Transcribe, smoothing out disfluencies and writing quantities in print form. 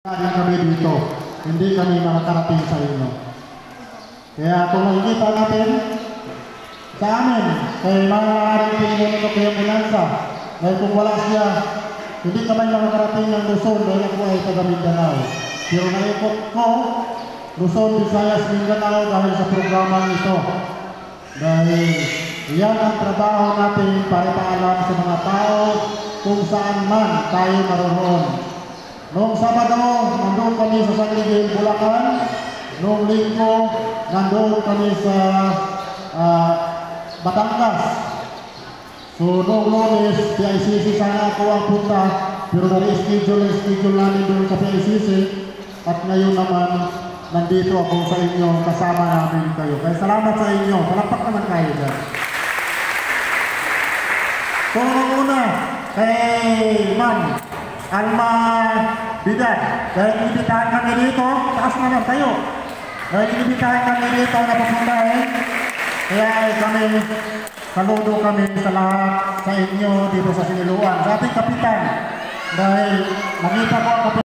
Lagi kami dito, hindi kami makakarating sa inyo. Kaya kung makikita natin sa amin, kay maaaring tingin ito kay ambulansya, dahil kung wala siya, hindi kami makakarating ng Luzon dahil ako ay taga Mindanao. Pero naikot ko, Luzon, Visayas, Mindanao dahil sa programang ito. Dahil yan ang trabaho natin para ipaalam sa mga tao kung saan man tayo naroon. Noong Sabado, nandun kami sa San Miguel, Bulacan. Noong Linggo, nandun kami sa Batangas. So, noong Lunes, PICC sana ako ang punta, pero na-schedule namin doon sa PICC. At ngayon naman, nandito ako sa inyo, kasama namin kayo. Kaya salamat sa inyo. Palakpak naman kayo dyan. So, una, kay Ma'am Alma Bidat, dahil inibitahan kami dito, taas naman tayo. Dahil inibitahan kami dito na papuntahin, kaya kami, saludo kami sa lahat sa inyo dito sa Siniluan. Sa ating kapitan, dahil nakita ko ang kapitan.